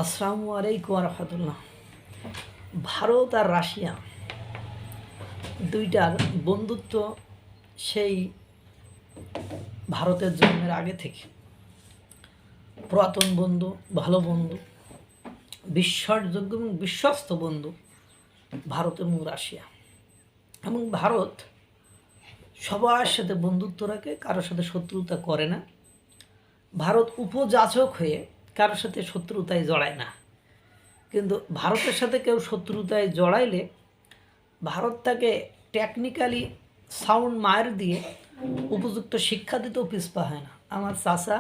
আসসালামু আলাইকুম রহমতুল্লাহ। ভারত আর রাশিয়া দুইটার বন্ধুত্ব সেই ভারতের জন্মের আগে থেকে পুরাতন বন্ধু, ভালো বন্ধু, বিশ্বাসযোগ্য এবং বিশ্বস্ত বন্ধু ভারত এবং রাশিয়া। এবং ভারত সবার সাথে বন্ধুত্ব রাখে, কারোর সাথে শত্রুতা করে না। ভারত উপযাচক হয়ে কারোর সাথে শত্রুতায় জড়ায় না। কিন্তু ভারতের সাথে কেউ শত্রুতায় জড়াইলে ভারত তাকে টেকনিক্যালি সাউন্ড মায়ের দিয়ে উপযুক্ত শিক্ষা দিতেও পিছপা হয় না। আমার চাচা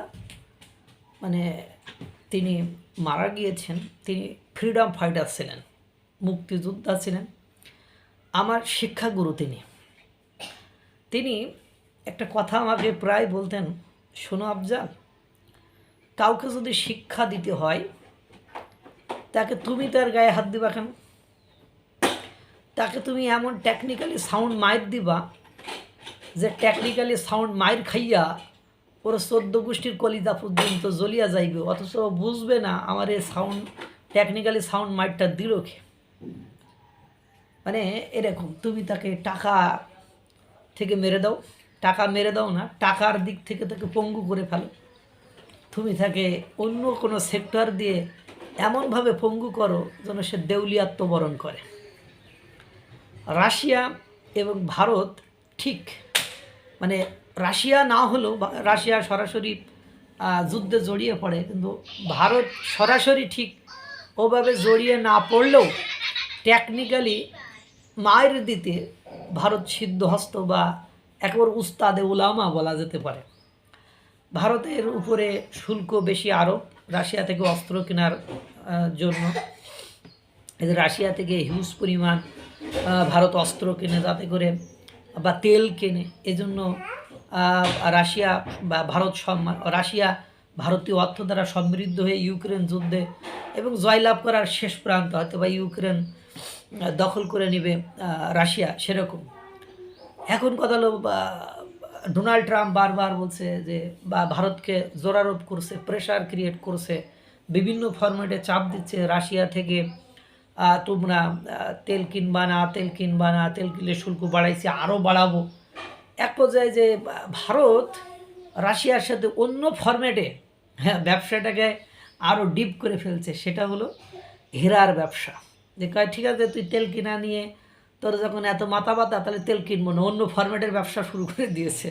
তিনি মারা গিয়েছেন, তিনি ফ্রিডম ফাইটার ছিলেন, মুক্তিযোদ্ধা ছিলেন, আমার শিক্ষাগুরু তিনি একটা কথা আমাকে প্রায় বলতেন, শোনো আফজাল, কাউকে যদি শিক্ষা দিতে হয় তাকে তুমি তার গায়ে হাত দিবা কেন? তাকে তুমি এমন টেকনিক্যালি সাউন্ড মাইর দিবা যে টেকনিক্যালি সাউন্ড মাইর খাইয়া ওর 14 গোষ্ঠীর কলিজা পর্যন্ত জ্বলিয়া যাইবে, অথচ বুঝবে না আমার এই সাউন্ড টেকনিক্যালি সাউন্ড মাইরটা দিল কে। এরকম তুমি তাকে টাকা থেকে মেরে দাও, টাকা মেরে দাও না, টাকার দিক থেকে তাকে পঙ্গু করে ফেলো। তুমি তাকে অন্য কোনো সেক্টর দিয়ে এমনভাবে পঙ্গু করো যেন সে দেউলিয়াত্মবরণ করে। রাশিয়া এবং ভারত ঠিক রাশিয়া না হলেও রাশিয়া সরাসরি যুদ্ধে জড়িয়ে পড়ে, কিন্তু ভারত সরাসরি ঠিক ওভাবে জড়িয়ে না পড়লেও টেকনিক্যালি মায়ের দিতে ভারত সিদ্ধহস্ত বা একবার উস্তাদে উলামা বলা যেতে পারে। ভারতের উপরে শুল্ক বেশি আরোপ রাশিয়া থেকে অস্ত্র কেনার জন্য। রাশিয়া থেকে হিউজ পরিমাণ ভারত অস্ত্র কেনে, যাতে করে বা তেল কেনে, এজন্য রাশিয়া বা রাশিয়া ভারতীয় অর্থ দ্বারা সমৃদ্ধ হয়ে ইউক্রেন যুদ্ধে এবং জয়লাভ করার শেষ প্রান্ত, হয়তো বা ইউক্রেন দখল করে নেবে রাশিয়া, সেরকম। এখন কথা হলো ডোনাল্ড ট্রাম্প বারবার বলছে যে ভারতকে জোরারোপ করছে, প্রেশার ক্রিয়েট করছে, বিভিন্ন ফরম্যাটে চাপ দিচ্ছে রাশিয়া থেকে, তোমরা তেল কিনবা না, তেল কিনলে শুল্ক বাড়াইছে, আরও বাড়াবো। এক পর্যায়ে যে ভারত রাশিয়ার সাথে অন্য ফরম্যাটে ব্যবসাটাকে আরও ডিপ করে ফেলছে, সেটা হলো হীরার ব্যবসা। যে কয় ঠিক আছে, তুই তেল কিনা নিয়ে তোর যখন এত মাথা ব্যথা, তাহলে তেল কিনবো না, অন্য ফরম্যাটের ব্যবসা শুরু করে দিয়েছে।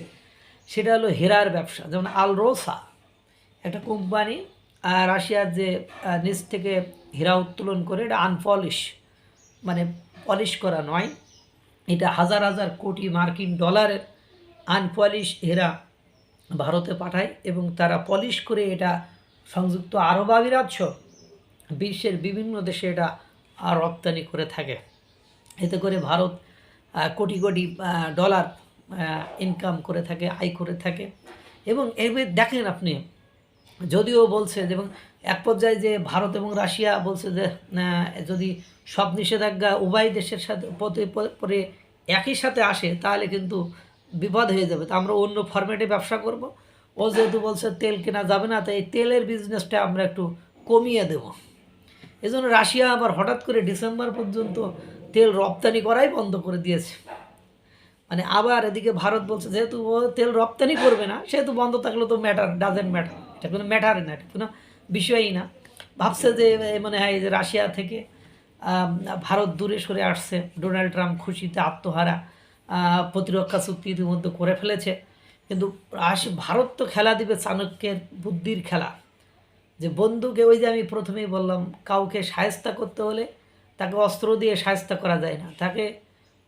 সেটা হলো হীরার ব্যবসা। যেমন আলরোসা একটা কোম্পানি রাশিয়ার যে নিচ থেকে হীরা উত্তোলন করে, এটা আনপলিশ, পলিশ করা নয়, এটা হাজার হাজার কোটি মার্কিন ডলারের আনপলিশ হীরা ভারতে পাঠায় এবং তারা পলিশ করে এটা সংযুক্ত আরব আমিরাত বিশ্বের বিভিন্ন দেশে এটা রপ্তানি করে থাকে। এতে করে ভারত কোটি কোটি ডলার ইনকাম করে থাকে, আয় করে থাকে। এবং এবার দেখেন আপনি, যদিও বলছে এবং এক পর্যায়ে যে ভারত এবং রাশিয়া বলছে যে যদি সব নিষেধাজ্ঞা উভয় দেশের সাথে পরে একই সাথে আসে তাহলে কিন্তু বিপদ হয়ে যাবে, তা আমরা অন্য ফরম্যাটে ব্যবসা করব। ও যেহেতু বলছে তেল কেনা যাবে না, তাই এই তেলের বিজনেসটা আমরা একটু কমিয়ে দেব। এজন্য রাশিয়া আবার হঠাৎ করে ডিসেম্বর পর্যন্ত তেল রপ্তানি করাই বন্ধ করে দিয়েছে। আবার এদিকে ভারত বলছে যেহেতু ও তেল রপ্তানি করবে না, সেহেতু বন্ধ থাকলে তো ডাজেন্ট ম্যাটার, এটা কোনো ম্যাটারই না, এটা কোনো বিষয়ই না। ভাবছে যে মনে হয় যে রাশিয়া থেকে ভারত দূরে সরে আসছে, ডোনাল্ড ট্রাম্প খুশিতে আত্মহারা, প্রতিরক্ষা চুক্তি ইতিমধ্যে করে ফেলেছে। কিন্তু ভারত তো খেলা দিবে চাণক্যের বুদ্ধির খেলা, যে বন্ধুকে, ওই যে আমি প্রথমেই বললাম, কাউকে শায়েস্তা করতে হলে তাকে অস্ত্র দিয়ে শায়েস্তা করা যায় না, তাকে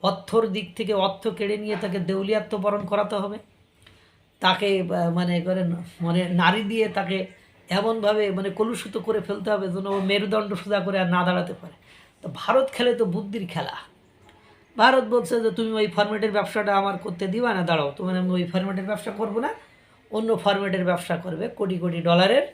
অর্থর দিক থেকে অর্থ কেড়ে নিয়ে তাকে দেউলিয়াত্মবরণ করাতে হবে। তাকে নারী দিয়ে তাকে এমনভাবে কলুষিত করে ফেলতে হবে যেন ও মেরুদণ্ড সোজা করে আর না দাঁড়াতে পারে। তো ভারত খেলে তো বুদ্ধির খেলা। ভারত বলছে যে তুমি ওই ফরম্যাটের ব্যবসাটা আমার করতে দিবা না, দাঁড়াও, আমি ওই ফরম্যাটের ব্যবসা করবো না, অন্য ফরম্যাটের ব্যবসা করবে, কোটি কোটি ডলারের